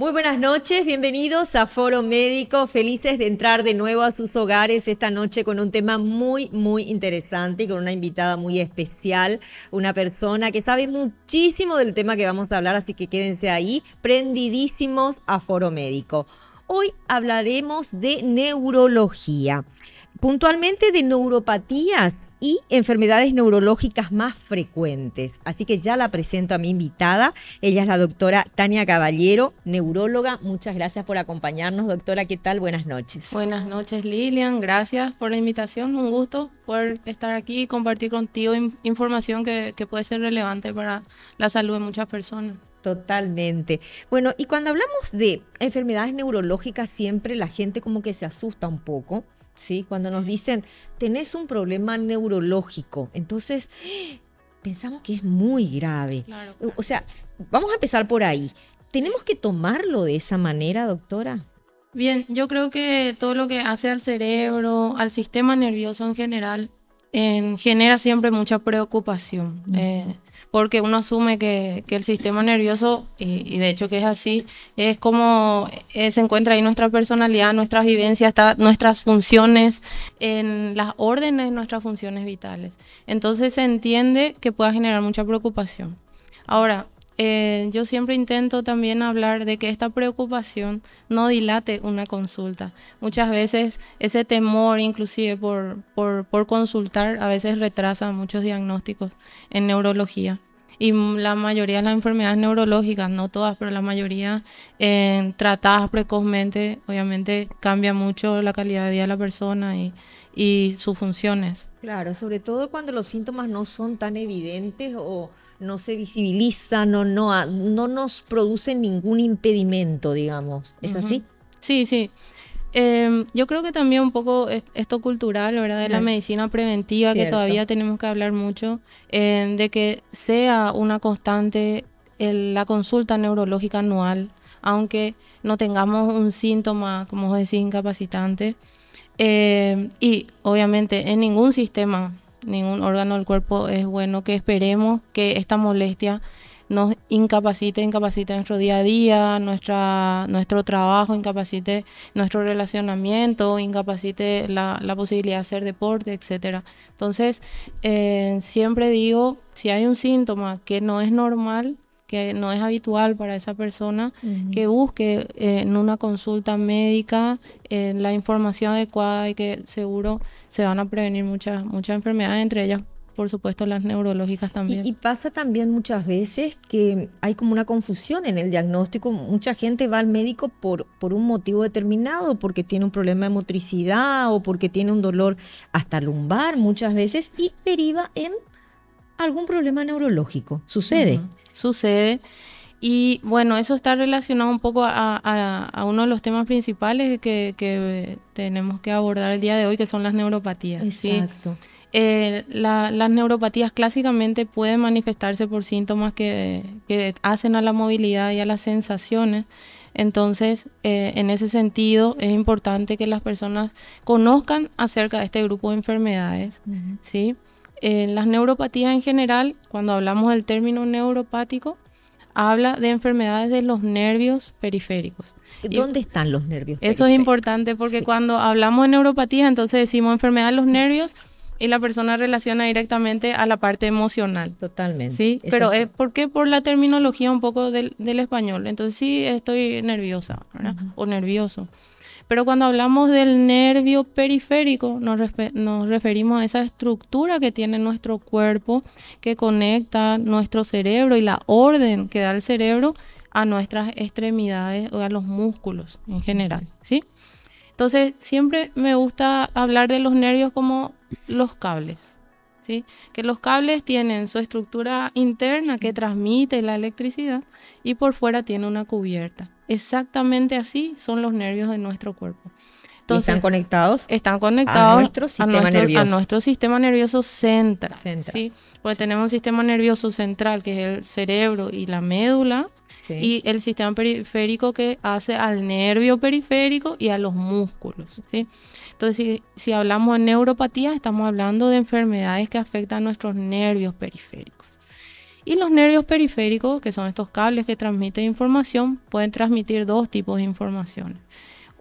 Muy buenas noches, bienvenidos a Foro Médico, felices de entrar de nuevo a sus hogares esta noche con un tema muy interesante y con una invitada muy especial, una persona que sabe muchísimo del tema que vamos a hablar, así que quédense ahí, prendidísimos a Foro Médico. Hoy hablaremos de neurología, puntualmente de neuropatías y enfermedades neurológicas más frecuentes. Así que ya la presento a mi invitada. Ella es la doctora Tania Caballero, neuróloga. Muchas gracias por acompañarnos, doctora. ¿Qué tal? Buenas noches. Buenas noches, Lilian. Gracias por la invitación. Un gusto poder estar aquí y compartir contigo información que puede ser relevante para la salud de muchas personas. Totalmente. Bueno, y cuando hablamos de enfermedades neurológicas, siempre la gente como que se asusta un poco, ¿sí? Cuando nos dicen, tenés un problema neurológico, entonces pensamos que es muy grave. Claro. O sea, vamos a empezar por ahí. ¿Tenemos que tomarlo de esa manera, doctora? Bien, yo creo que todo lo que hace al cerebro, al sistema nervioso en general, genera siempre mucha preocupación. Porque uno asume que el sistema nervioso, y de hecho que es así, es como se encuentra ahí nuestra personalidad, nuestras vivencias, nuestras funciones, en las órdenes de nuestras funciones vitales. Entonces se entiende que pueda generar mucha preocupación. Ahora, yo siempre intento también hablar de que esta preocupación no dilate una consulta. Muchas veces ese temor inclusive por consultar a veces retrasa muchos diagnósticos en neurología. Y la mayoría de las enfermedades neurológicas, no todas, pero la mayoría tratadas precozmente, obviamente cambia mucho la calidad de vida de la persona y sus funciones. Claro, sobre todo cuando los síntomas no son tan evidentes o no se visibilizan o no nos producen ningún impedimento, digamos. ¿Es así? Sí, sí. Yo creo que también un poco esto cultural, ¿verdad? De la medicina preventiva, Cierto. que todavía tenemos que hablar mucho, de que sea una constante la consulta neurológica anual, aunque no tengamos un síntoma, como vos decís, incapacitante. Y obviamente en ningún sistema, ningún órgano del cuerpo es bueno que esperemos que esta molestia nos incapacite nuestro día a día, nuestro trabajo, incapacite nuestro relacionamiento, incapacite la posibilidad de hacer deporte, etc. Entonces, siempre digo, si hay un síntoma que no es normal, que no es habitual para esa persona, que busque en una consulta médica la información adecuada y que seguro se van a prevenir muchas enfermedades, entre ellas, por supuesto, las neurológicas también. Y pasa también muchas veces que hay como una confusión en el diagnóstico. Mucha gente va al médico por un motivo determinado, porque tiene un problema de motricidad o porque tiene un dolor hasta lumbar muchas veces y deriva en algún problema neurológico. ¿Sucede? Sucede. Y bueno, eso está relacionado un poco a uno de los temas principales que tenemos que abordar el día de hoy, que son las neuropatías. Exacto. ¿Sí? Las neuropatías clásicamente pueden manifestarse por síntomas que hacen a la movilidad y a las sensaciones. Entonces, en ese sentido, es importante que las personas conozcan acerca de este grupo de enfermedades, ¿sí? Las neuropatías en general, cuando hablamos del término neuropático, habla de enfermedades de los nervios periféricos. ¿Dónde están los nervios periféricos? Eso es importante porque cuando hablamos de neuropatía, entonces decimos enfermedad de los nervios y la persona relaciona directamente a la parte emocional. Totalmente. ¿Sí? Pero ¿por qué? Por la terminología un poco del español. Entonces sí, estoy nerviosa, ¿verdad? O nervioso. Pero cuando hablamos del nervio periférico, nos referimos a esa estructura que tiene nuestro cuerpo, que conecta nuestro cerebro y la orden que da el cerebro a nuestras extremidades o a los músculos en general, ¿sí? Entonces, siempre me gusta hablar de los nervios como los cables, ¿sí? Que los cables tienen su estructura interna que transmite la electricidad y por fuera tiene una cubierta. Exactamente así son los nervios de nuestro cuerpo. Entonces, están conectados a nuestro sistema nervioso central. ¿Sí? Porque tenemos un sistema nervioso central que es el cerebro y la médula, y el sistema periférico que hace al nervio periférico y a los músculos, ¿sí? Entonces, si hablamos de neuropatías, estamos hablando de enfermedades que afectan a nuestros nervios periféricos. Y los nervios periféricos, que son estos cables que transmiten información, pueden transmitir dos tipos de información.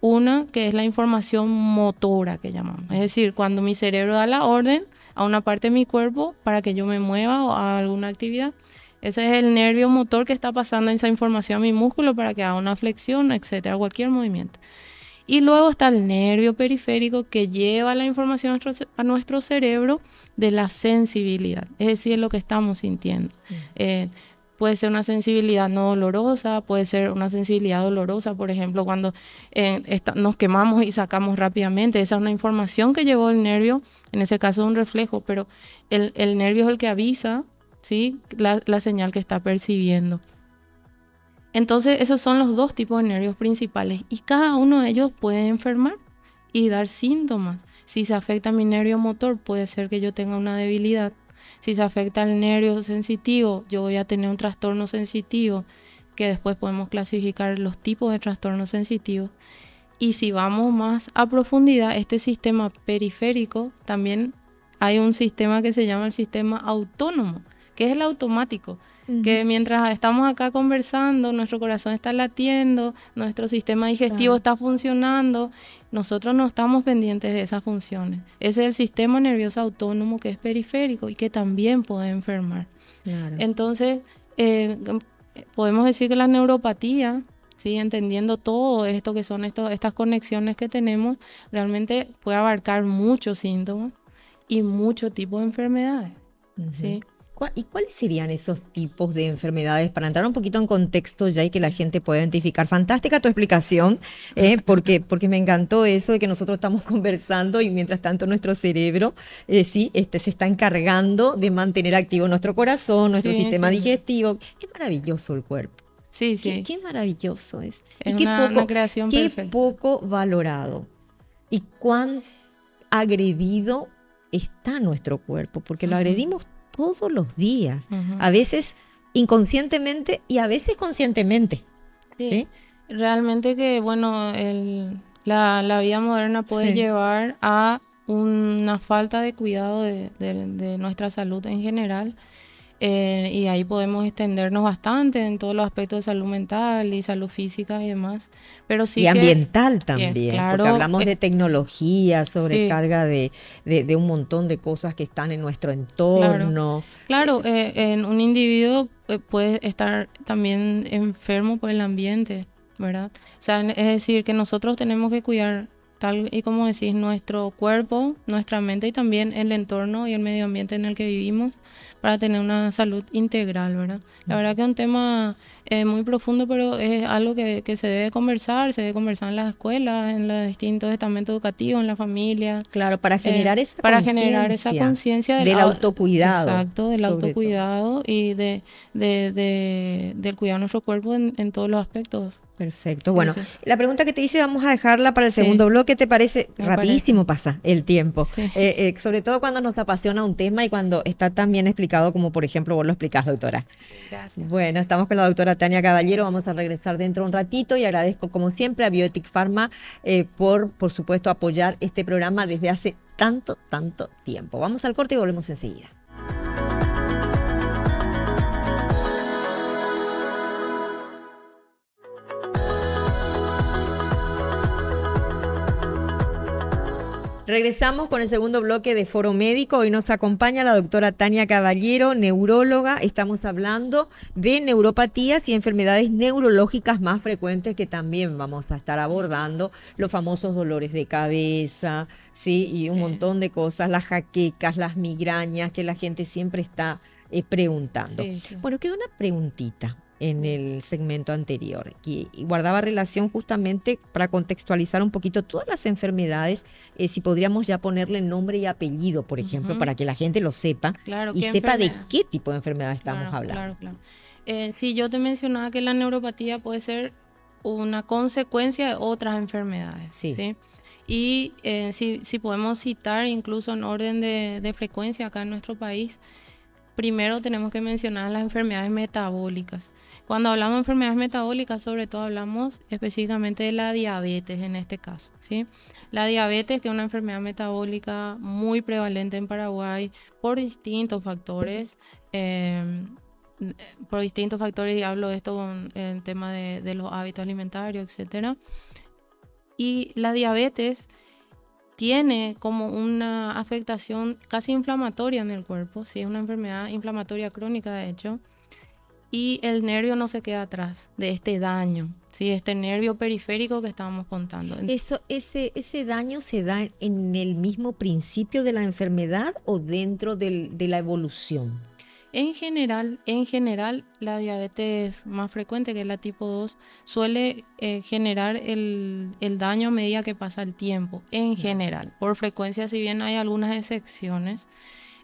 Una que es la información motora que llamamos, es decir, cuando mi cerebro da la orden a una parte de mi cuerpo para que yo me mueva o haga alguna actividad. Ese es el nervio motor que está pasando esa información a mi músculo para que haga una flexión, etcétera, cualquier movimiento. Y luego está el nervio periférico que lleva la información a nuestro cerebro de la sensibilidad, es decir, lo que estamos sintiendo. Puede ser una sensibilidad no dolorosa, puede ser una sensibilidad dolorosa, por ejemplo, cuando nos quemamos y sacamos rápidamente. Esa es una información que llevó el nervio, en ese caso es un reflejo, pero el nervio es el que avisa, ¿sí? La señal que está percibiendo. Entonces, esos son los dos tipos de nervios principales y cada uno de ellos puede enfermar y dar síntomas. Si se afecta mi nervio motor, puede ser que yo tenga una debilidad. Si se afecta el nervio sensitivo, yo voy a tener un trastorno sensitivo, que después podemos clasificar los tipos de trastornos sensitivos. Y si vamos más a profundidad, este sistema periférico, también hay un sistema que se llama el sistema autónomo, que es el automático. Que mientras estamos acá conversando, nuestro corazón está latiendo, nuestro sistema digestivo está funcionando, nosotros no estamos pendientes de esas funciones. Ese es el sistema nervioso autónomo que es periférico y que también puede enfermar. Claro. Entonces, podemos decir que la neuropatía, ¿sí? Entendiendo todo esto que son estas conexiones que tenemos, realmente puede abarcar muchos síntomas y muchos tipos de enfermedades. ¿Sí? ¿Y cuáles serían esos tipos de enfermedades para entrar un poquito en contexto ya y que la gente pueda identificar? Fantástica tu explicación, porque me encantó eso de que nosotros estamos conversando y mientras tanto nuestro cerebro se está encargando de mantener activo nuestro corazón, nuestro sistema digestivo. Es maravilloso el cuerpo. Sí, sí. Qué maravilloso es. Es una creación perfecta. Qué poco valorado y cuán agredido está nuestro cuerpo, porque lo agredimos todos los días, a veces inconscientemente y a veces conscientemente. ¿Sí? Realmente que, bueno, la vida moderna puede llevar a una falta de cuidado de nuestra salud en general. Y ahí podemos extendernos bastante en todos los aspectos de salud mental y salud física y demás. Pero sí y ambiental también, claro, porque hablamos de tecnología, sobrecarga de un montón de cosas que están en nuestro entorno. Claro, en un individuo puede estar también enfermo por el ambiente, ¿verdad? O sea, es decir, que nosotros tenemos que cuidar, tal y como decís, nuestro cuerpo, nuestra mente y también el entorno y el medio ambiente en el que vivimos para tener una salud integral, ¿verdad? La verdad que es un tema muy profundo, pero es algo que se debe conversar en las escuelas, en los distintos estamentos educativos, en la familia. Claro, para generar esa conciencia del autocuidado. Exacto, del autocuidado y del cuidado de nuestro cuerpo en todos los aspectos. Perfecto. Sí, bueno, la pregunta que te hice vamos a dejarla para el segundo bloque. ¿Te parece? Rapidísimo pasa el tiempo. Sí. Sobre todo cuando nos apasiona un tema y cuando está tan bien explicado como, por ejemplo, vos lo explicás, doctora. Gracias. Bueno, estamos con la doctora Tania Caballero. Vamos a regresar dentro de un ratito y agradezco, como siempre, a Biotic Pharma por supuesto, apoyar este programa desde hace tanto tiempo. Vamos al corte y volvemos enseguida. Regresamos con el segundo bloque de Foro Médico. Hoy nos acompaña la doctora Tania Caballero, neuróloga. Estamos hablando de neuropatías y enfermedades neurológicas más frecuentes que también vamos a estar abordando. Los famosos dolores de cabeza, ¿sí? Y un montón de cosas, las jaquecas, las migrañas, que la gente siempre está preguntando. Sí. Bueno, queda una preguntita en el segmento anterior, que guardaba relación justamente para contextualizar un poquito todas las enfermedades, si podríamos ya ponerle nombre y apellido, por ejemplo, para que la gente lo sepa y sepa de qué tipo de enfermedad estamos hablando. Claro. Sí, yo te mencionaba que la neuropatía puede ser una consecuencia de otras enfermedades. ¿Sí? Y si podemos citar incluso en orden de frecuencia acá en nuestro país, primero tenemos que mencionar las enfermedades metabólicas. Cuando hablamos de enfermedades metabólicas, sobre todo hablamos específicamente de la diabetes en este caso, ¿sí? La diabetes, que es una enfermedad metabólica muy prevalente en Paraguay por distintos factores, por distintos factores, y hablo de esto con el tema de los hábitos alimentarios, etcétera. Y la diabetes tiene como una afectación casi inflamatoria en el cuerpo, ¿sí? Es una enfermedad inflamatoria crónica, de hecho, y el nervio no se queda atrás de este daño, ¿sí? Este nervio periférico que estábamos contando. ¿Ese daño se da en el mismo principio de la enfermedad o dentro de la evolución? En general, la diabetes más frecuente, que es la tipo 2, suele generar el daño a medida que pasa el tiempo, en general. Por frecuencia, si bien hay algunas excepciones.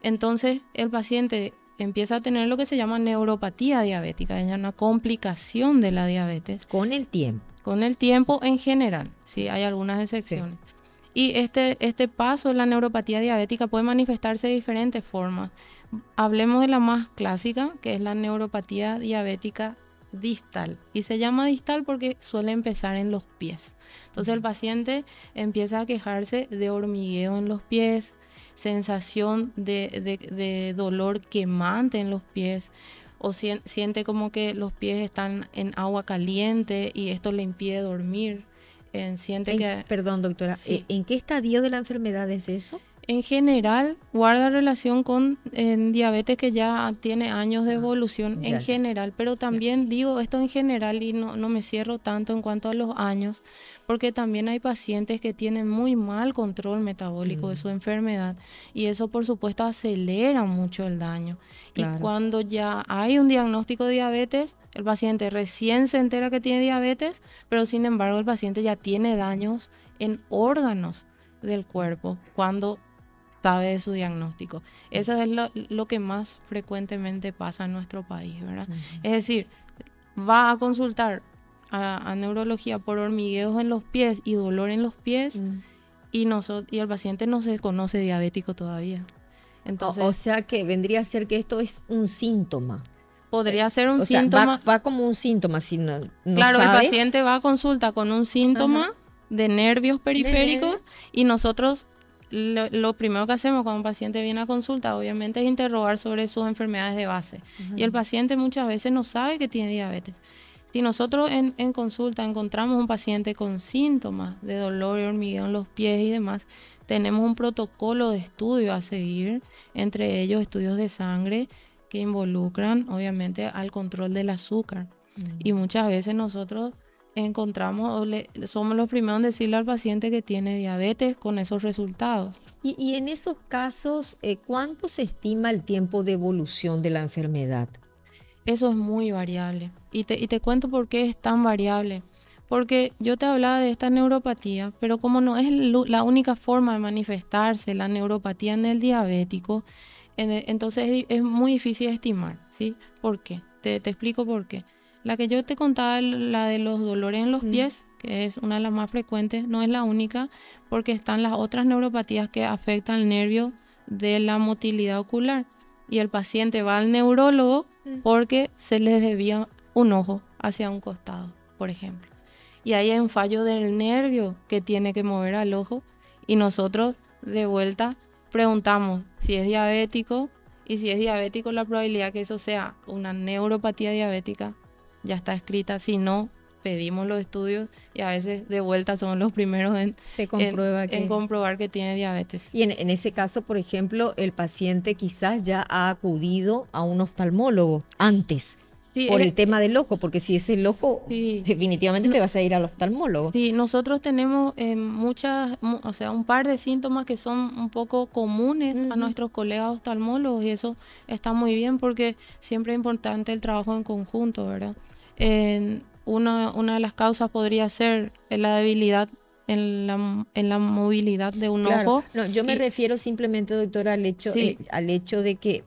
Entonces, el paciente empieza a tener lo que se llama neuropatía diabética, es una complicación de la diabetes. Con el tiempo. Con el tiempo en general, sí, hay algunas excepciones. Sí. Y este paso de la neuropatía diabética puede manifestarse de diferentes formas. Hablemos de la más clásica, que es la neuropatía diabética distal. Y se llama distal porque suele empezar en los pies. Entonces el paciente empieza a quejarse de hormigueo en los pies, sensación de dolor quemante en los pies, o siente como que los pies están en agua caliente y esto le impide dormir. Perdón, doctora, sí. ¿En qué estadio de la enfermedad es eso? En general, guarda relación con diabetes que ya tiene años de evolución en general, pero también digo esto en general y no me cierro tanto en cuanto a los años, porque también hay pacientes que tienen muy mal control metabólico de su enfermedad y eso por supuesto acelera mucho el daño. Claro. Y cuando ya hay un diagnóstico de diabetes, el paciente recién se entera que tiene diabetes, pero sin embargo el paciente ya tiene daños en órganos del cuerpo cuando sabe de su diagnóstico. Eso es lo que más frecuentemente pasa en nuestro país, ¿verdad? Es decir, va a consultar a neurología por hormigueos en los pies y dolor en los pies y el paciente no se conoce diabético todavía. Entonces, o sea que vendría a ser que esto es un síntoma. Podría ser un síntoma. Va como un síntoma, si no claro, sabe. El paciente va a consulta con un síntoma de nervios periféricos y nosotros lo primero que hacemos cuando un paciente viene a consulta obviamente es interrogar sobre sus enfermedades de base. Y el paciente muchas veces no sabe que tiene diabetes. Si nosotros en consulta encontramos un paciente con síntomas de dolor y hormigueo en los pies y demás, tenemos un protocolo de estudio a seguir, entre ellos estudios de sangre que involucran obviamente al control del azúcar. Y muchas veces nosotros encontramos somos los primeros en decirle al paciente que tiene diabetes con esos resultados. Y en esos casos, ¿cuánto se estima el tiempo de evolución de la enfermedad? Eso es muy variable. Y te cuento por qué es tan variable. Porque yo te hablaba de esta neuropatía, pero como no es la única forma de manifestarse la neuropatía en el diabético, entonces es muy difícil de estimar, ¿sí? ¿Por qué? Te explico por qué. La que yo te contaba, la de los dolores en los pies, que es una de las más frecuentes, no es la única, porque están las otras neuropatías que afectan el nervio de la motilidad ocular. Y el paciente va al neurólogo porque se le desvía un ojo hacia un costado, por ejemplo. Y ahí hay un fallo del nervio que tiene que mover al ojo y nosotros de vuelta preguntamos si es diabético, y si es diabético la probabilidad que eso sea una neuropatía diabética ya está escrita. Si no, pedimos los estudios y a veces de vuelta son los primeros en comprobar que tiene diabetes. Y en ese caso, por ejemplo, el paciente quizás ya ha acudido a un oftalmólogo antes. Sí, por el tema del ojo, porque si es el ojo, definitivamente te vas a ir al oftalmólogo. Sí, nosotros tenemos un par de síntomas que son un poco comunes a nuestros colegas oftalmólogos y eso está muy bien porque siempre es importante el trabajo en conjunto, ¿verdad? Una de las causas podría ser la debilidad en la movilidad de un ojo. No, yo me refiero simplemente, doctora, al hecho de que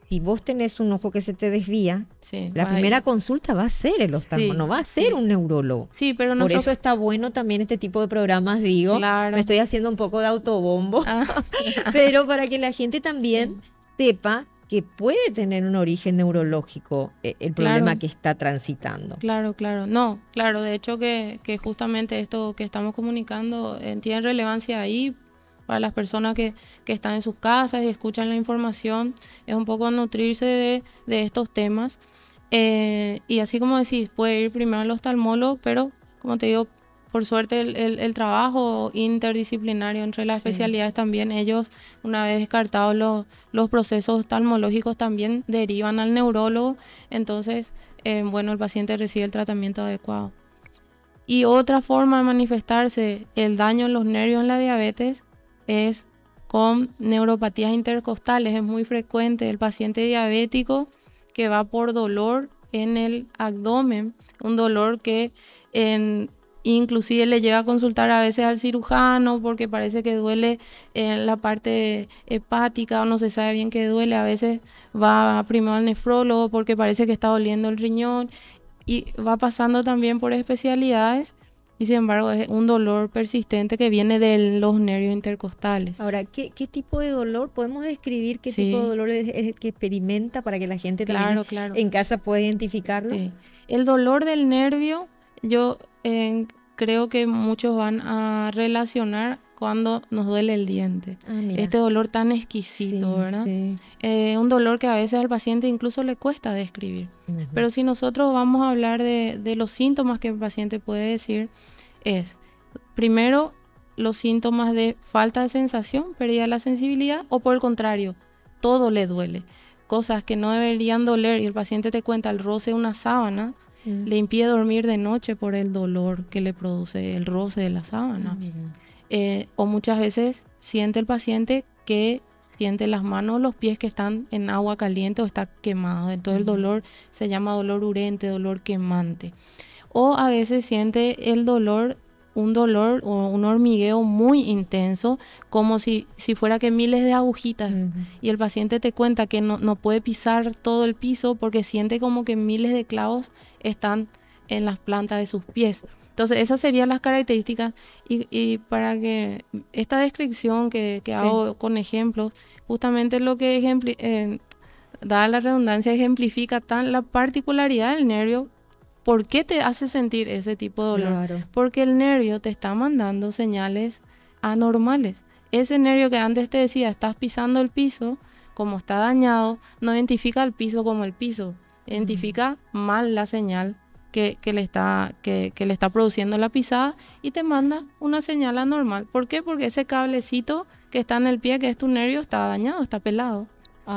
si vos tenés un ojo que se te desvía, la primera consulta va a ser el oftalmólogo, no va a ser un neurólogo. Sí, pero por eso está bueno también este tipo de programas, digo. Claro. Me estoy haciendo un poco de autobombo, pero para que la gente también sepa que puede tener un origen neurológico el problema que está transitando. Claro. No, claro, de hecho que justamente esto que estamos comunicando tiene relevancia ahí para las personas que están en sus casas y escuchan la información, es un poco nutrirse de estos temas. Y así como decís, puede ir primero al oftalmólogo, pero como te digo, por suerte el trabajo interdisciplinario entre las especialidades también, ellos una vez descartados los procesos oftalmológicos también derivan al neurólogo, entonces bueno, el paciente recibe el tratamiento adecuado. Y otra forma de manifestarse el daño en los nervios en la diabetes es con neuropatías intercostales. Es muy frecuente el paciente diabético que va por dolor en el abdomen, un dolor que inclusive le llega a consultar a veces al cirujano porque parece que duele en la parte hepática o no se sabe bien qué duele. A veces va primero al nefrólogo porque parece que está doliendo el riñón y va pasando también por especialidades y sin embargo es un dolor persistente que viene de los nervios intercostales. Ahora, ¿qué tipo de dolor? ¿Podemos describir qué tipo de dolor es el que experimenta para que la gente también en casa pueda identificarlo? Sí. El dolor del nervio, yo creo que muchos van a relacionar cuando nos duele el diente. Este dolor tan exquisito, ¿verdad? Sí. Un dolor que a veces al paciente incluso le cuesta describir. Pero si nosotros vamos a hablar de los síntomas que el paciente puede decir, es primero los síntomas de falta de sensación, pérdida de la sensibilidad, o por el contrario, todo le duele. Cosas que no deberían doler y el paciente te cuenta el roce de una sábana, le impide dormir de noche por el dolor que le produce el roce de la sábana. O muchas veces siente el paciente que siente las manos o los pies que están en agua caliente o está quemado. Entonces el dolor se llama dolor urente, dolor quemante. O a veces siente el dolor, un dolor o un hormigueo muy intenso, como si fuera que miles de agujitas. Y el paciente te cuenta que no puede pisar todo el piso porque siente como que miles de clavos están en las plantas de sus pies. Entonces esas serían las características y para que esta descripción que hago con ejemplos, justamente lo que dada la redundancia, ejemplifica tan la particularidad del nervio. ¿Por qué te hace sentir ese tipo de dolor? Claro. Porque el nervio te está mandando señales anormales. Ese nervio que antes te decía, estás pisando el piso, como está dañado, no identifica el piso como el piso, identifica mal la señal que le está produciendo la pisada y te manda una señal anormal. ¿Por qué? Porque ese cablecito que está en el pie, que es tu nervio, está dañado, está pelado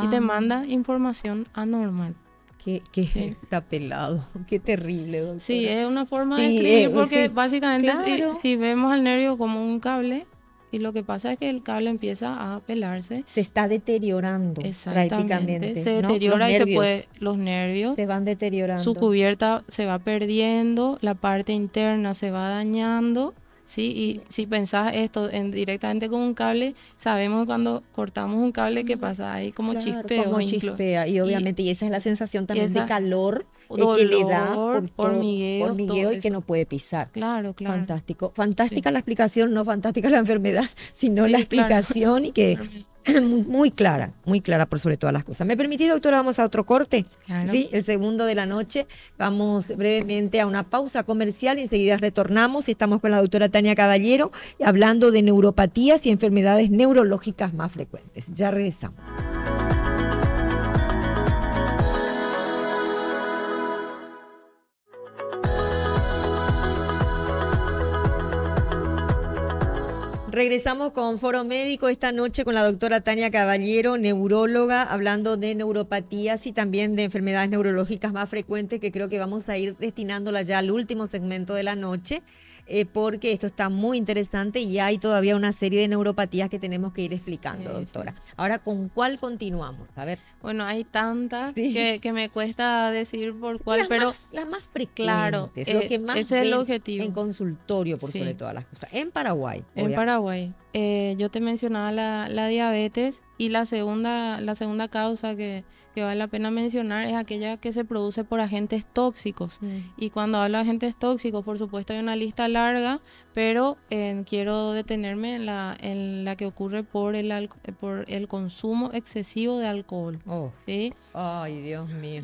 y te manda información anormal. Que está pelado, qué terrible, doctora. Sí, es una forma de escribir porque básicamente si vemos al nervio como un cable y lo que pasa es que el cable empieza a pelarse. Se está deteriorando prácticamente. Se deteriora los nervios se van deteriorando. Su cubierta se va perdiendo, la parte interna se va dañando. Sí, y si pensás esto directamente con un cable, sabemos que cuando cortamos un cable, ¿qué pasa? Ahí como chispeo. Como chispea, y obviamente, y esa es la sensación también de calor que le da por hormigueo y que no puede pisar. Claro. Fantástico. Fantástica la explicación, no fantástica la enfermedad, sino la explicación y que muy clara por sobre todas las cosas. ¿Me permitís, doctora? Vamos a otro corte. Claro. Sí, el segundo de la noche. Vamos brevemente a una pausa comercial y enseguida retornamos. Estamos con la doctora Tania Caballero hablando de neuropatías y enfermedades neurológicas más frecuentes. Ya regresamos. Regresamos con Foro Médico esta noche con la doctora Tania Caballero, neuróloga, hablando de neuropatías y también de enfermedades neurológicas más frecuentes, que creo que vamos a ir destinándola ya al último segmento de la noche, porque esto está muy interesante y hay todavía una serie de neuropatías que tenemos que ir explicando, doctora. Sí. Ahora, ¿con cuál continuamos? A ver. Bueno, hay tantas que me cuesta decidir por cuál, pero las más frecuentes, claro, lo que más ese es el objetivo. En consultorio, por sobre todas las cosas. En Paraguay. En Paraguay. Yo te mencionaba la diabetes y la segunda causa que vale la pena mencionar es aquella que se produce por agentes tóxicos. Y cuando hablo de agentes tóxicos, por supuesto hay una lista larga, pero quiero detenerme en la que ocurre por el consumo excesivo de alcohol. ¿Sí? Ay, Dios mío.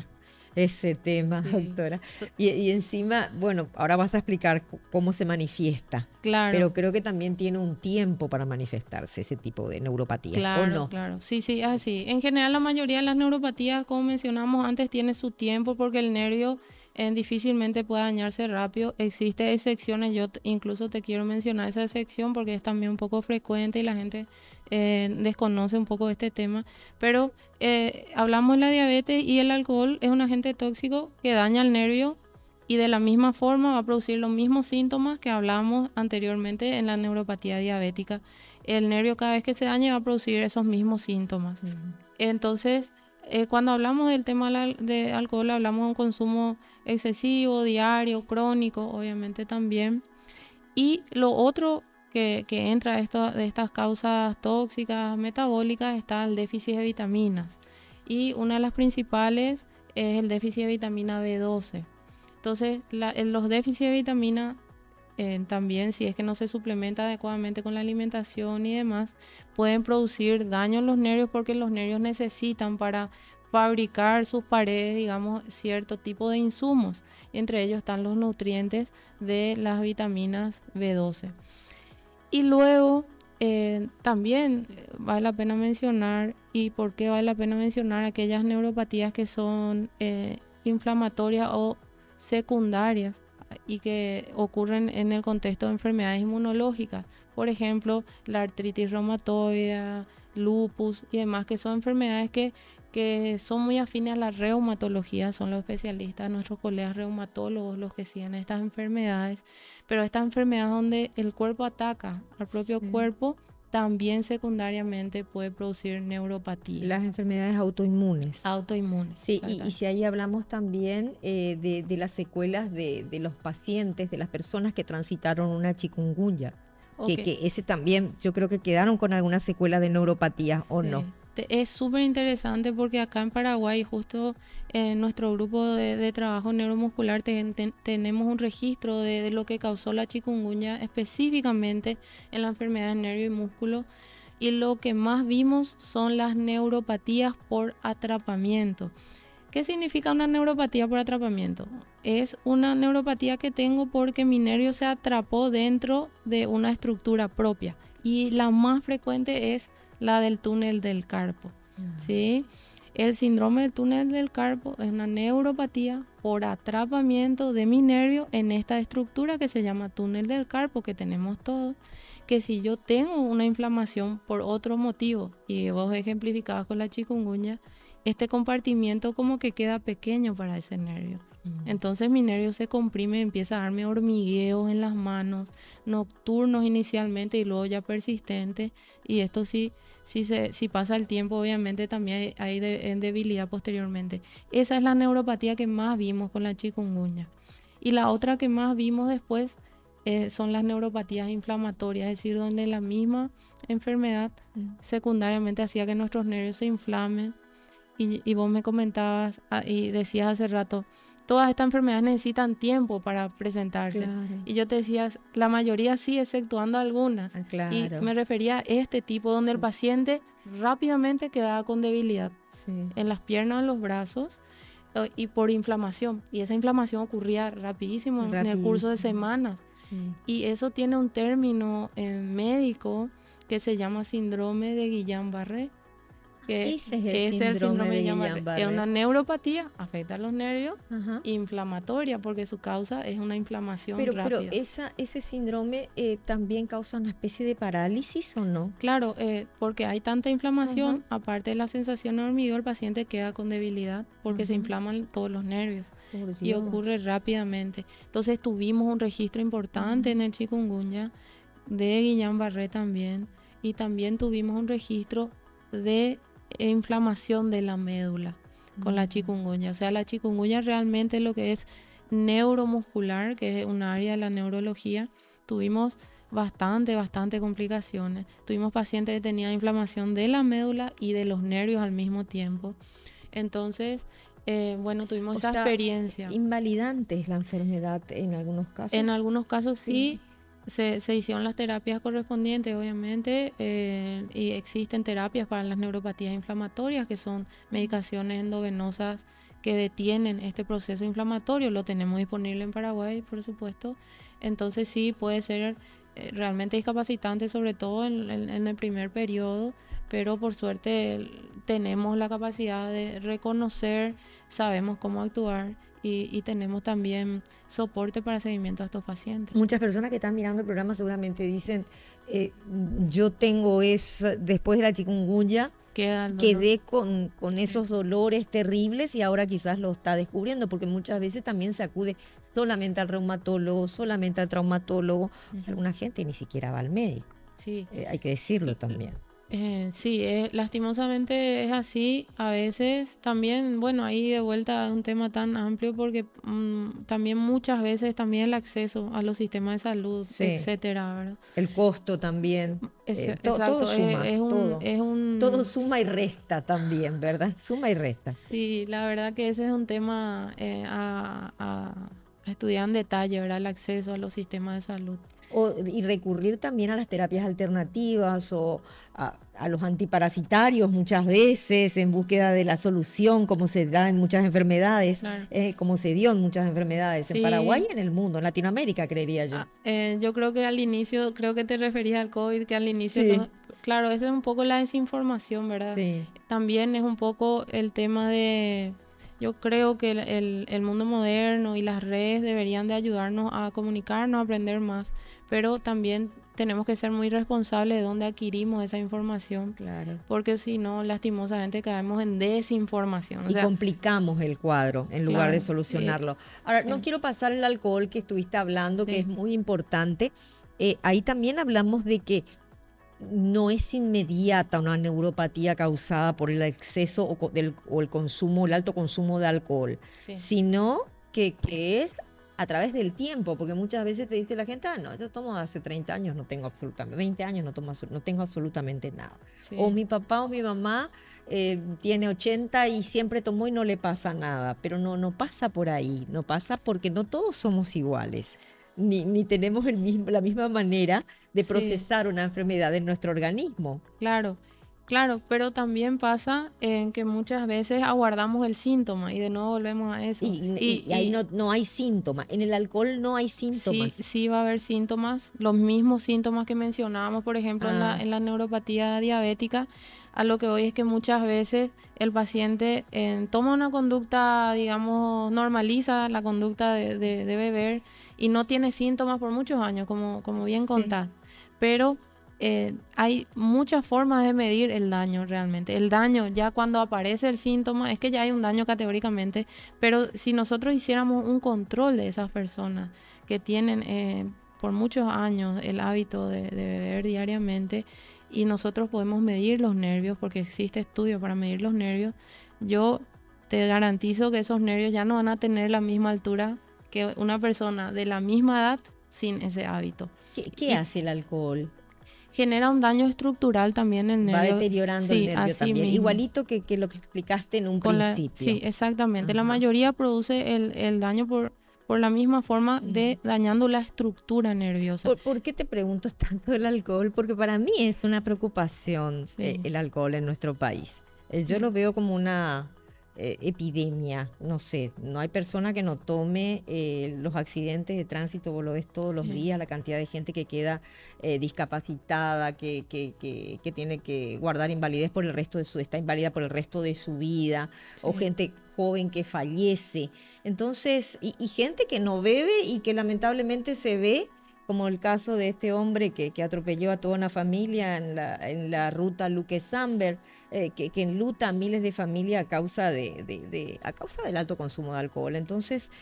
ese tema, Sí, doctora. Y encima, bueno, ahora vas a explicar cómo se manifiesta, claro. pero creo que también tiene un tiempo para manifestarse ese tipo de neuropatía, ¿o Claro, no? claro. Sí, sí, así. En general, la mayoría de las neuropatías, como mencionamos antes, tiene su tiempo porque el nervio difícilmente puede dañarse rápido. Existen excepciones, incluso te quiero mencionar esa excepción porque es también un poco frecuente y la gente desconoce un poco este tema. Pero hablamos de la diabetes y el alcohol es un agente tóxico que daña el nervio y de la misma forma va a producir los mismos síntomas que hablamos anteriormente en la neuropatía diabética. El nervio cada vez que se daña va a producir esos mismos síntomas. Entonces, cuando hablamos del tema de alcohol, hablamos de un consumo excesivo, diario, crónico, obviamente también. Y lo otro que entra de estas causas tóxicas, metabólicas, está el déficit de vitaminas. Y una de las principales es el déficit de vitamina B12. Entonces, en los déficits de vitamina, también si es que no se suplementa adecuadamente con la alimentación y demás, pueden producir daño en los nervios porque los nervios necesitan para fabricar sus paredes, digamos, cierto tipo de insumos. Entre ellos están los nutrientes de las vitaminas B12. Y luego también vale la pena mencionar, y por qué vale la pena mencionar aquellas neuropatías que son inflamatorias o secundarias y que ocurren en el contexto de enfermedades inmunológicas. Por ejemplo, la artritis reumatoide, lupus y demás, que son enfermedades que son muy afines a la reumatología, son los especialistas, nuestros colegas reumatólogos los que siguen estas enfermedades, pero estas enfermedades donde el cuerpo ataca al propio cuerpo, también secundariamente puede producir neuropatía. Las enfermedades autoinmunes. Autoinmunes. Sí, y si ahí hablamos también de las secuelas de los pacientes, de las personas que transitaron una chikungunya, Okay. que ese también yo creo que quedaron con alguna secuela de neuropatía, ¿o no? Es súper interesante porque acá en Paraguay, justo en nuestro grupo de trabajo neuromuscular, tenemos un registro de lo que causó la chikungunya específicamente en la enfermedad de nervio y músculo. Y lo que más vimos son las neuropatías por atrapamiento. ¿Qué significa una neuropatía por atrapamiento? Es una neuropatía que tengo porque mi nervio se atrapó dentro de una estructura propia. Y la más frecuente es la del túnel del carpo. ¿Sí? El síndrome del túnel del carpo es una neuropatía por atrapamiento de mi nervio en esta estructura que se llama túnel del carpo, que tenemos todos, que si yo tengo una inflamación por otro motivo, y vos ejemplificabas con la chikungunya, este compartimiento como que queda pequeño para ese nervio. Entonces mi nervio se comprime, empieza a darme hormigueos en las manos, nocturnos inicialmente y luego ya persistentes. Y esto si pasa el tiempo, obviamente también hay debilidad posteriormente. Esa es la neuropatía que más vimos con la chikungunya. Y la otra que más vimos después son las neuropatías inflamatorias, es decir, donde la misma enfermedad secundariamente hacía que nuestros nervios se inflamen. Y vos me comentabas y decías hace rato, todas estas enfermedades necesitan tiempo para presentarse. Claro. Y yo te decía, la mayoría sí, exceptuando algunas. Claro. Y me refería a este tipo donde el paciente rápidamente quedaba con debilidad en las piernas, en los brazos y por inflamación. Y esa inflamación ocurría rapidísimo en el curso de semanas. Y eso tiene un término médico que se llama síndrome de Guillain-Barré. Que ese es el síndrome de Guillain-Barré. Es una neuropatía, afecta a los nervios, inflamatoria, porque su causa es una inflamación rápida. Pero ese síndrome también causa una especie de parálisis, ¿o no? Claro, porque hay tanta inflamación, aparte de la sensación de hormigueo, el paciente queda con debilidad porque se inflaman todos los nervios y ocurre rápidamente. Entonces tuvimos un registro importante en el chikungunya, de Guillain-Barré también, y también tuvimos un registro de inflamación de la médula con la chikungunya. O sea, la chikungunya realmente lo que es neuromuscular, que es un área de la neurología, tuvimos bastante complicaciones. Tuvimos pacientes que tenían inflamación de la médula y de los nervios al mismo tiempo. Entonces, bueno, tuvimos esa experiencia. Invalidante es la enfermedad en algunos casos. En algunos casos sí. Se hicieron las terapias correspondientes, obviamente, y existen terapias para las neuropatías inflamatorias, que son medicaciones endovenosas que detienen este proceso inflamatorio. Lo tenemos disponible en Paraguay, por supuesto. Entonces sí puede ser realmente discapacitante, sobre todo en el primer periodo, pero por suerte tenemos la capacidad de reconocer, sabemos cómo actuar y tenemos también soporte para seguimiento a estos pacientes. Muchas personas que están mirando el programa seguramente dicen, yo tengo después de la chikungunya, quedé con esos dolores terribles y ahora quizás lo está descubriendo, porque muchas veces también se acude solamente al reumatólogo, solamente al traumatólogo. Alguna gente ni siquiera va al médico. Sí. Hay que decirlo también. Sí, lastimosamente es así. A veces también, bueno, ahí de vuelta un tema tan amplio porque también muchas veces también el acceso a los sistemas de salud, sí, etcétera, ¿verdad? El costo también. Exacto, todo suma, todo suma y resta también, ¿verdad? Suma y resta. Sí, la verdad que ese es un tema a estudiar en detalle, ¿verdad? El acceso a los sistemas de salud. Y recurrir también a las terapias alternativas o a los antiparasitarios muchas veces en búsqueda de la solución, como se da en muchas enfermedades, claro. Como se dio en muchas enfermedades, sí. En Paraguay y en el mundo, en Latinoamérica, creería yo. Yo creo que al inicio, creo que te referías al COVID, que al inicio, sí. Claro, esa es un poco la desinformación, ¿verdad? Sí. También es un poco el tema de... Yo creo que el mundo moderno y las redes deberían de ayudarnos a comunicarnos, a aprender más, pero también tenemos que ser muy responsables de dónde adquirimos esa información, claro. Porque si no, lastimosamente caemos en desinformación. Y complicamos el cuadro en lugar de solucionarlo. Ahora, sí. No quiero pasar el alcohol que estuviste hablando, sí. que es muy importante. Ahí también hablamos de que no es inmediata una neuropatía causada por el exceso o el consumo, el alto consumo de alcohol, sí. sino que es a través del tiempo, porque muchas veces te dice la gente, no, yo tomo hace 30 años, no tengo absolutamente, 20 años no tengo absolutamente nada. Sí. O mi papá o mi mamá tiene 80 y siempre tomó y no le pasa nada, pero no pasa por ahí, no pasa porque no todos somos iguales. Ni tenemos la misma manera de procesar una enfermedad en nuestro organismo. Claro, pero también pasa en que muchas veces aguardamos el síntoma y de nuevo volvemos a eso. Y ahí no hay síntomas. En el alcohol no hay síntomas. Sí va a haber síntomas, los mismos síntomas que mencionábamos, por ejemplo, en la neuropatía diabética. A lo que voy es que muchas veces el paciente toma una conducta, digamos, normaliza la conducta de beber y no tiene síntomas por muchos años, como bien contás. Pero hay muchas formas de medir el daño realmente. El daño, ya cuando aparece el síntoma, es que ya hay un daño categóricamente, pero si nosotros hiciéramos un control de esas personas que tienen por muchos años el hábito de beber diariamente, y nosotros podemos medir los nervios, porque existe estudio para medir los nervios, yo te garantizo que esos nervios ya no van a tener la misma altura que una persona de la misma edad sin ese hábito. ¿Qué hace el alcohol? Genera un daño estructural también en el nervio. Va deteriorando el nervio también. Mismo. Igualito que lo que explicaste en un principio. Sí, exactamente. La mayoría produce el daño por la misma forma de dañando la estructura nerviosa. ¿Por qué te pregunto tanto del alcohol? Porque para mí es una preocupación el alcohol en nuestro país. Yo lo veo como una epidemia, no sé, no hay persona que no tome. Los accidentes de tránsito, vos lo ves todos los días, la cantidad de gente que queda discapacitada, que tiene que guardar invalidez por el resto de está inválida por el resto de su vida, o gente joven que fallece. Entonces, y gente que no bebe y que lamentablemente se ve, como el caso de este hombre que atropelló a toda una familia en la ruta Luque-Samber, que enluta a miles de familias a causa del alto consumo de alcohol. Entonces,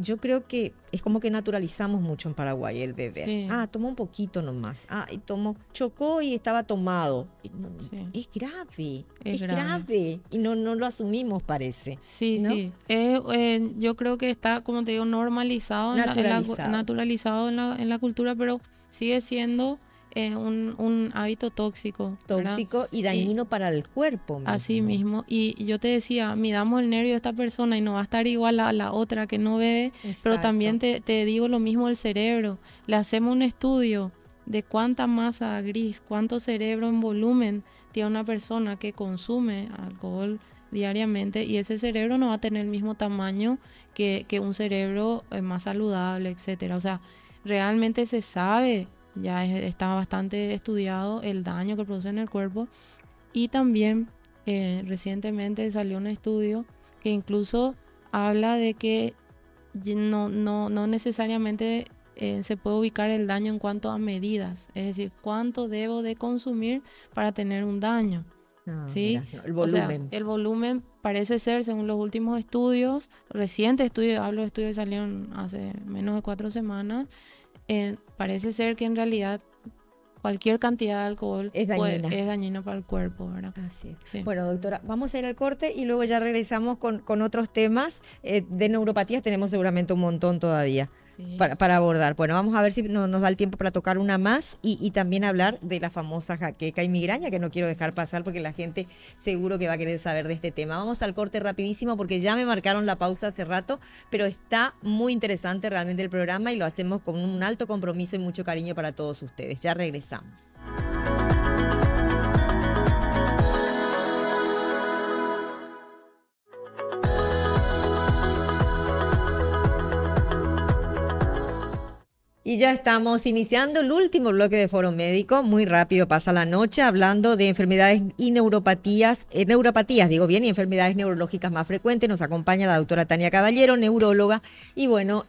yo creo que es como que naturalizamos mucho en Paraguay el beber. Sí. Tomó un poquito nomás. Y chocó y estaba tomado. Es grave, es grave. Y no lo asumimos, parece. Sí, ¿no? sí. Yo creo que está, como te digo, naturalizado en la cultura, pero sigue siendo un hábito tóxico. Tóxico, ¿verdad? Y dañino para el cuerpo mismo. Así mismo. Y yo te decía, midamos el nervio de esta persona y no va a estar igual a la otra que no bebe. Exacto. Pero también te digo lo mismo del cerebro. Le hacemos un estudio de cuánta masa gris, cuánto cerebro en volumen tiene una persona que consume alcohol diariamente y ese cerebro no va a tener el mismo tamaño que un cerebro más saludable, etcétera. O sea, realmente se sabe, está bastante estudiado el daño que produce en el cuerpo y también recientemente salió un estudio que incluso habla de que no necesariamente se puede ubicar el daño en cuanto a medidas, es decir, cuánto debo de consumir para tener un daño. ¿Sí? Mira, el volumen. O sea, el volumen parece ser, según los últimos estudios, recientes estudios, hablo de estudios que salieron hace menos de 4 semanas, parece ser que en realidad cualquier cantidad de alcohol es dañino para el cuerpo, ¿verdad? Así es. Sí. Bueno, doctora, vamos a ir al corte y luego ya regresamos con otros temas. De neuropatías tenemos seguramente un montón todavía. Sí. Para abordar. Bueno, vamos a ver si nos da el tiempo para tocar una más y también hablar de la famosa jaqueca y migraña, que no quiero dejar pasar porque la gente seguro que va a querer saber de este tema. Vamos al corte rapidísimo porque ya me marcaron la pausa hace rato, pero está muy interesante realmente el programa y lo hacemos con un alto compromiso y mucho cariño para todos ustedes. Ya regresamos. Y ya estamos iniciando el último bloque de Foro Médico. Muy rápido pasa la noche hablando de enfermedades y neuropatías, digo bien, y enfermedades neurológicas más frecuentes. Nos acompaña la doctora Tania Caballero, neuróloga. Y bueno,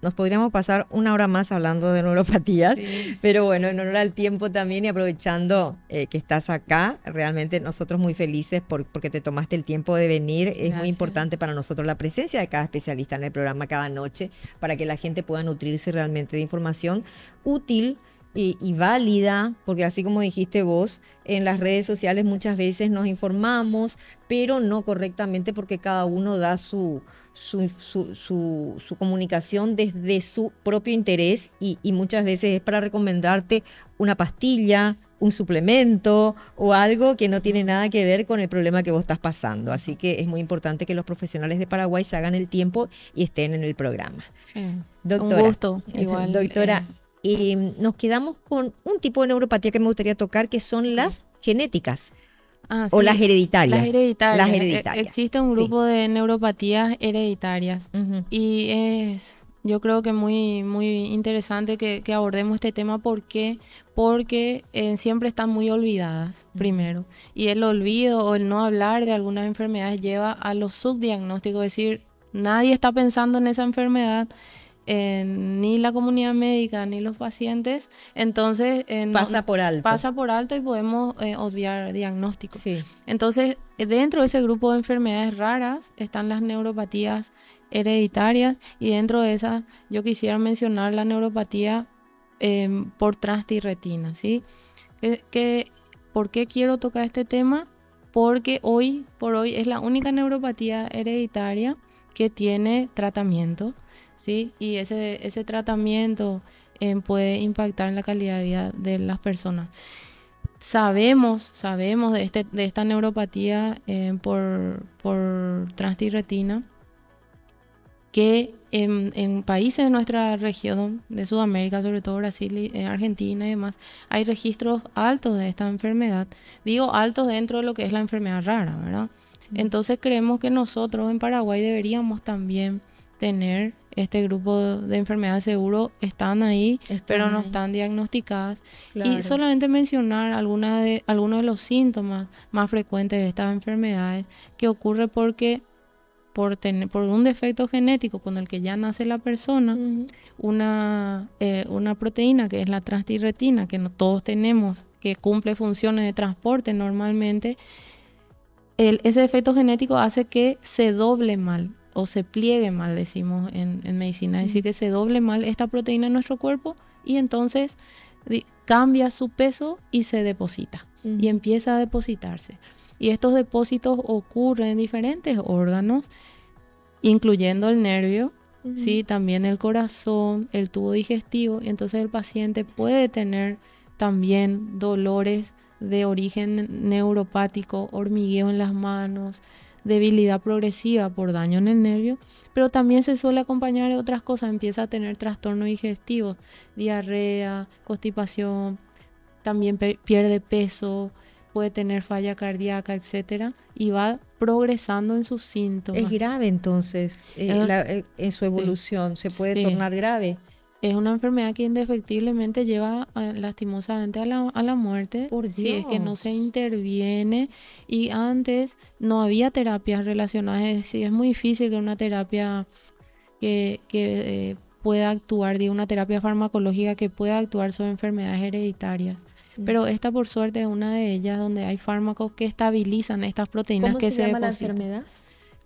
nos podríamos pasar una hora más hablando de neuropatías, sí. Pero bueno, en honor al tiempo también y aprovechando que estás acá, realmente nosotros muy felices porque te tomaste el tiempo de venir. Gracias. Es muy importante para nosotros la presencia de cada especialista en el programa cada noche para que la gente pueda nutrirse realmente de información útil y válida, porque así como dijiste vos, en las redes sociales muchas veces nos informamos, pero no correctamente porque cada uno da su comunicación desde su propio interés y muchas veces es para recomendarte una pastilla, un suplemento o algo que no tiene nada que ver con el problema que vos estás pasando. Así que es muy importante que los profesionales de Paraguay se hagan el tiempo y estén en el programa. Doctora, un gusto, igual. Doctora, nos quedamos con un tipo de neuropatía que me gustaría tocar, que son las genéticas. O sí, las hereditarias. Las hereditarias. Existe un grupo de neuropatías hereditarias y yo creo que muy, muy interesante que abordemos este tema. ¿Por qué? Porque siempre están muy olvidadas, primero. Y el olvido o el no hablar de algunas enfermedades lleva a los subdiagnósticos, es decir, nadie está pensando en esa enfermedad. Ni la comunidad médica ni los pacientes, entonces pasa por alto y podemos obviar diagnósticos. Sí. Entonces, dentro de ese grupo de enfermedades raras están las neuropatías hereditarias y dentro de esas yo quisiera mencionar la neuropatía por transtirretina, ¿sí? ¿Por qué quiero tocar este tema? Porque hoy por hoy es la única neuropatía hereditaria que tiene tratamiento, ¿sí? Y ese tratamiento puede impactar en la calidad de vida de las personas. Sabemos de esta neuropatía por transtirretina que en países de nuestra región de Sudamérica, sobre todo Brasil, Argentina y demás, hay registros altos de esta enfermedad. Digo altos dentro de lo que es la enfermedad rara, ¿verdad? Sí. Entonces creemos que nosotros en Paraguay deberíamos también tener este grupo de enfermedades. Seguro están ahí, pero no están diagnosticadas. Claro. Y solamente mencionar algunos de los síntomas más frecuentes de estas enfermedades que ocurre porque por un defecto genético con el que ya nace la persona, una proteína que es la transtirretina, que no todos tenemos, que cumple funciones de transporte normalmente, ese defecto genético hace que se doble mal o se pliegue mal, decimos en medicina, es decir, que se doble mal esta proteína en nuestro cuerpo y entonces cambia su peso y se deposita y empieza a depositarse. Y estos depósitos ocurren en diferentes órganos, incluyendo el nervio, ¿sí? También el corazón, el tubo digestivo. Y entonces el paciente puede tener también dolores de origen neuropático, hormigueo en las manos, debilidad progresiva por daño en el nervio, pero también se suele acompañar de otras cosas. Empieza a tener trastornos digestivos, diarrea, constipación, también pierde peso, puede tener falla cardíaca, etcétera, y va progresando en sus síntomas. Es grave entonces, en su evolución, se puede tornar grave. Es una enfermedad que indefectiblemente lleva lastimosamente a la muerte si es que no se interviene. Y antes no había terapias relacionadas, es decir, es muy difícil que una terapia que pueda actuar, digo, una terapia farmacológica que pueda actuar sobre enfermedades hereditarias. Pero esta, por suerte, es una de ellas donde hay fármacos que estabilizan estas proteínas que se depositan. ¿Cómo se llama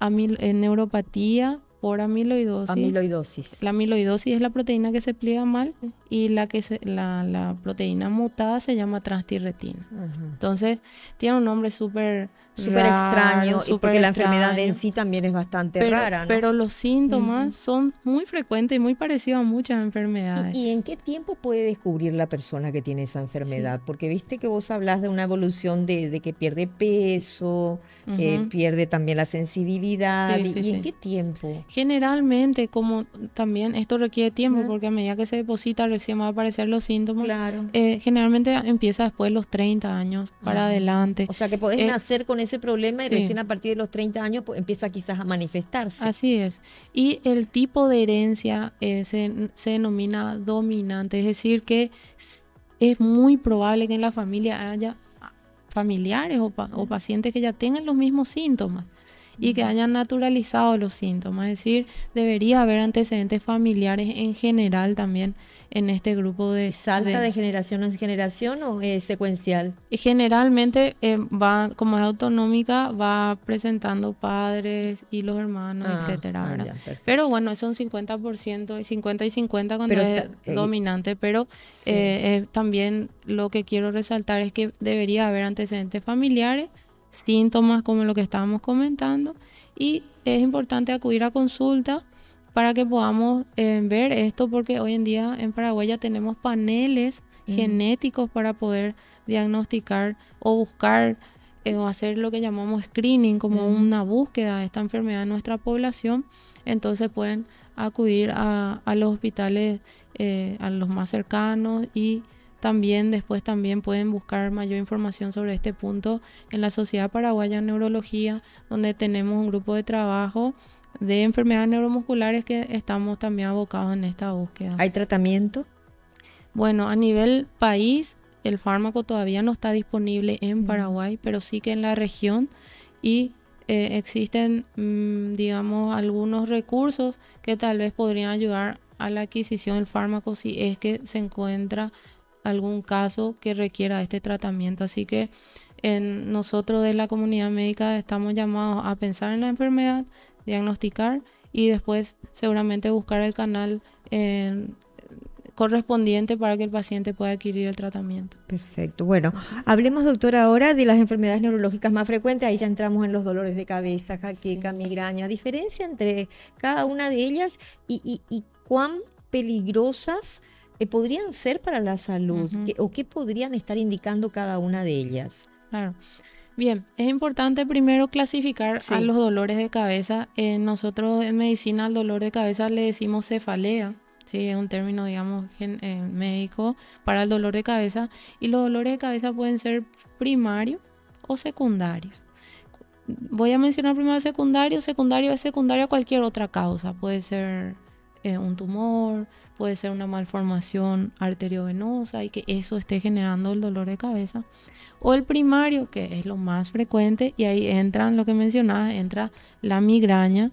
la enfermedad? Neuropatía por amiloidosis. Amiloidosis. La amiloidosis es la proteína que se pliega mal y la proteína mutada se llama transtirretina. Entonces, tiene un nombre súper extraño, porque la enfermedad en sí también es bastante rara, ¿no? Pero los síntomas son muy frecuentes y muy parecidos a muchas enfermedades. ¿Y en qué tiempo puede descubrir la persona que tiene esa enfermedad? Porque viste que vos hablas de una evolución de que pierde peso, pierde también la sensibilidad. ¿Y en qué tiempo? Generalmente, como también esto requiere tiempo, porque a medida que se deposita recién van a aparecer los síntomas. Claro. Generalmente empieza después de los 30 años para adelante. O sea que podés nacer con ese problema y recién a partir de los 30 años pues, empieza quizás a manifestarse. Así es. Y el tipo de herencia se denomina dominante, es decir que es muy probable que en la familia haya familiares o pacientes que ya tengan los mismos síntomas y que hayan naturalizado los síntomas. Es decir, debería haber antecedentes familiares en general también en este grupo de... ¿Salta de generación en generación o es secuencial? Generalmente va, como es autonómica, va presentando padres y los hermanos, etcétera, ¿verdad? Pero bueno, es un 50%, 50 y 50 cuando es dominante, pero también lo que quiero resaltar es que debería haber antecedentes familiares, síntomas como lo que estábamos comentando, y es importante acudir a consulta para que podamos ver esto, porque hoy en día en Paraguay ya tenemos paneles genéticos para poder diagnosticar o buscar o hacer lo que llamamos screening, como una búsqueda de esta enfermedad en nuestra población. Entonces pueden acudir a los hospitales, a los más cercanos, y después pueden buscar mayor información sobre este punto en la Sociedad Paraguaya de Neurología, donde tenemos un grupo de trabajo de enfermedades neuromusculares que estamos también abocados en esta búsqueda. ¿Hay tratamiento? Bueno, a nivel país, el fármaco todavía no está disponible en Paraguay, pero sí que en la región, y existen, digamos, algunos recursos que tal vez podrían ayudar a la adquisición del fármaco si es que se encuentra algún caso que requiera este tratamiento. Así que nosotros de la comunidad médica estamos llamados a pensar en la enfermedad, diagnosticar y después seguramente buscar el canal correspondiente para que el paciente pueda adquirir el tratamiento. Perfecto. Bueno, hablemos, doctora, ahora de las enfermedades neurológicas más frecuentes. Ahí ya entramos en los dolores de cabeza, jaqueca, migraña. ¿Diferencia entre cada una de ellas y cuán peligrosas podrían ser para la salud? ¿O qué podrían estar indicando cada una de ellas? Claro. Bien, es importante primero clasificar a los dolores de cabeza. Nosotros en medicina al dolor de cabeza le decimos cefalea. Sí, es un término, digamos, médico para el dolor de cabeza. Y los dolores de cabeza pueden ser primarios o secundarios. Voy a mencionar primero secundario. Secundario es secundario a cualquier otra causa. Puede ser un tumor, puede ser una malformación arteriovenosa y que eso esté generando el dolor de cabeza. O el primario, que es lo más frecuente, y ahí entran lo que mencionaba, entra la migraña,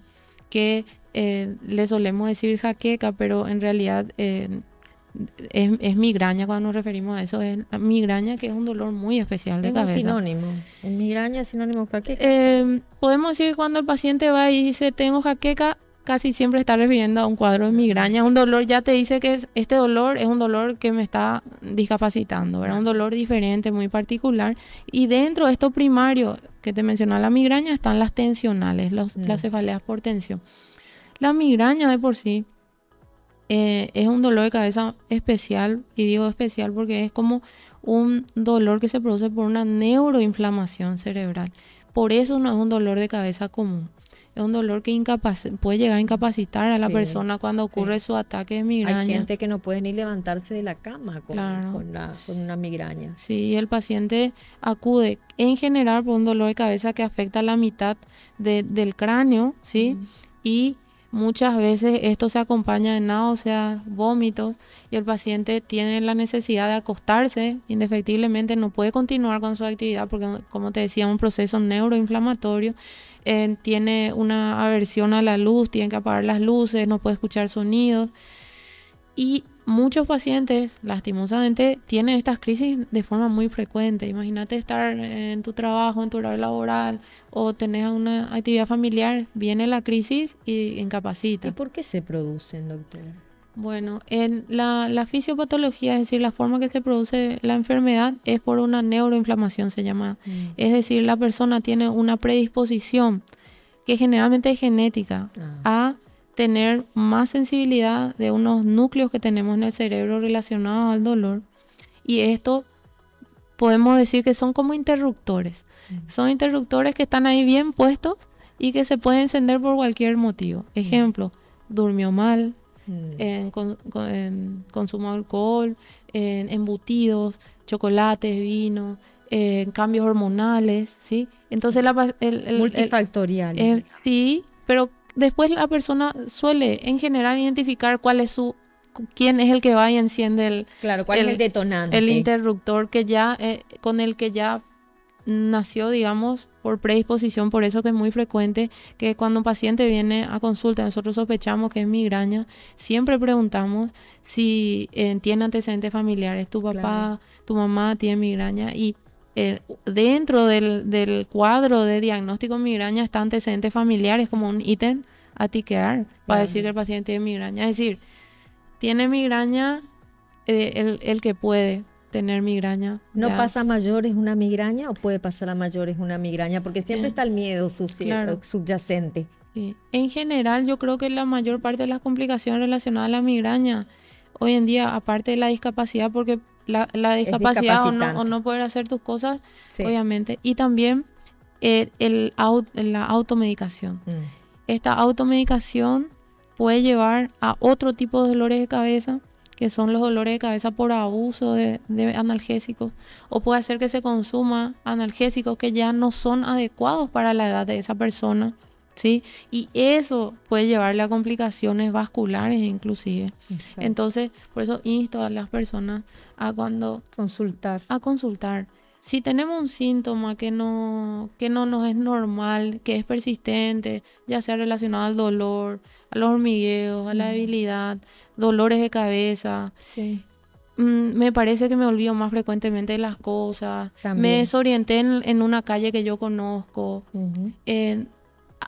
que le solemos decir jaqueca, pero en realidad es migraña cuando nos referimos a eso. Es la migraña, que es un dolor muy especial de cabeza. Es sinónimo. ¿En migraña es sinónimo de jaqueca? Podemos decir que cuando el paciente va y dice tengo jaqueca, casi siempre está refiriendo a un cuadro de migraña. Es un dolor, ya te dice que este dolor es un dolor que me está discapacitando, ¿verdad? Un dolor diferente, muy particular. Y dentro de esto primario que te mencionaba la migraña están las tensionales, las cefaleas por tensión. La migraña de por sí es un dolor de cabeza especial, y digo especial porque es como un dolor que se produce por una neuroinflamación cerebral. Por eso no es un dolor de cabeza común. es un dolor que puede llegar a incapacitar a la Sí, persona cuando ocurre sí. su ataque de Hay migraña. gente que no puede ni levantarse de la cama Claro. con una migraña. Sí, el paciente acude en general por un dolor de cabeza que afecta la mitad del cráneo, ¿sí? Y muchas veces esto se acompaña de náuseas, vómitos, y el paciente tiene la necesidad de acostarse, indefectiblemente no puede continuar con su actividad porque, como te decía, un proceso neuroinflamatorio, tiene una aversión a la luz, tiene que apagar las luces, no puede escuchar sonidos. Y muchos pacientes, lastimosamente, tienen estas crisis de forma muy frecuente. Imagínate estar en tu trabajo, en tu horario laboral, o tenés una actividad familiar, viene la crisis y incapacita. ¿Y por qué se producen, doctora? Bueno, en la fisiopatología, es decir, la forma que se produce la enfermedad es por una neuroinflamación, se llama. Es decir, la persona tiene una predisposición que generalmente es genética a tener más sensibilidad de unos núcleos que tenemos en el cerebro relacionados al dolor. Y esto podemos decir que son como interruptores. Son interruptores que están ahí bien puestos y que se pueden encender por cualquier motivo. Ejemplo, durmió mal, consumo de alcohol, embutidos, chocolates, vino, cambios hormonales, ¿sí? Entonces multifactorial. Sí, pero después la persona suele en general identificar quién es el que va y enciende claro, cuál es el detonante. El interruptor que ya con el que ya nació, digamos, por predisposición. Por eso que es muy frecuente que cuando un paciente viene a consulta, nosotros sospechamos que es migraña, siempre preguntamos si tiene antecedentes familiares. Tu papá, tu mamá tiene migraña, y dentro del cuadro de diagnóstico de migraña está antecedentes familiares como un ítem a tiquear para decir que el paciente tiene migraña. Es decir, tiene migraña el que puede tener migraña. ¿No ya. pasa a mayores una migraña o puede pasar a mayores una migraña? Porque siempre está el miedo subyacente. Sí. En general, yo creo que la mayor parte de las complicaciones relacionadas a la migraña hoy en día, aparte de la discapacidad, porque la discapacidad o no poder hacer tus cosas, obviamente, y también la automedicación. Esta automedicación puede llevar a otro tipo de dolores de cabeza, que son los dolores de cabeza por abuso de analgésicos, o puede hacer que se consuma analgésicos que ya no son adecuados para la edad de esa persona, ¿sí? Y eso puede llevarle a complicaciones vasculares inclusive. Exacto. Entonces, por eso insto a las personas a consultar. Si tenemos un síntoma que no nos es normal, que es persistente, ya sea relacionado al dolor, a los hormigueos, a la debilidad, dolores de cabeza, me parece que me olvido más frecuentemente de las cosas, me desorienté en una calle que yo conozco,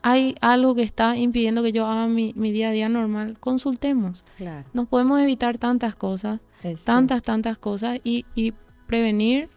hay algo que está impidiendo que yo haga mi día a día normal, consultemos. Claro. Nos podemos evitar tantas cosas, tantas cosas y prevenir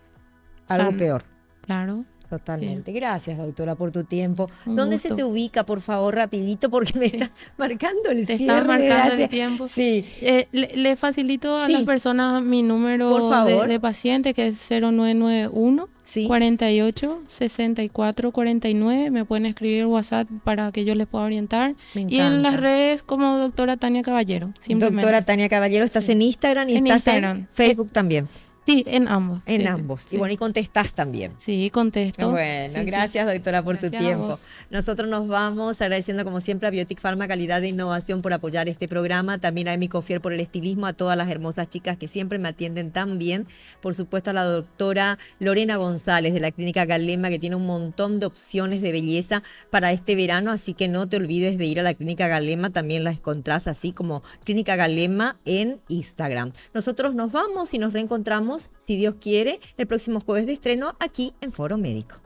algo peor. Claro. Totalmente. Sí. Gracias, doctora, por tu tiempo. ¿Dónde se te ubica, por favor, rapidito? Porque me está marcando el cierre. Está marcando el tiempo. Sí. Le facilito a las personas mi número de paciente, que es 0991 48 64 49. Me pueden escribir WhatsApp para que yo les pueda orientar. Y en las redes como doctora Tania Caballero. Simplemente. Doctora Tania Caballero, estás en Instagram y estás en Facebook también. Sí, en ambos. En ambos. Sí. Y bueno, y contestás también. Sí, contesto. Bueno, gracias, doctora, por tu tiempo. Nosotros nos vamos agradeciendo como siempre a Biotic Pharma Calidad de Innovación por apoyar este programa, también a Emi Cofier por el estilismo, a todas las hermosas chicas que siempre me atienden tan bien, por supuesto a la doctora Lorena González de la Clínica Galema, que tiene un montón de opciones de belleza para este verano, así que no te olvides de ir a la Clínica Galema, también la encontrás así como Clínica Galema en Instagram. Nosotros nos vamos y nos reencontramos, si Dios quiere, el próximo jueves de estreno aquí en Foro Médico.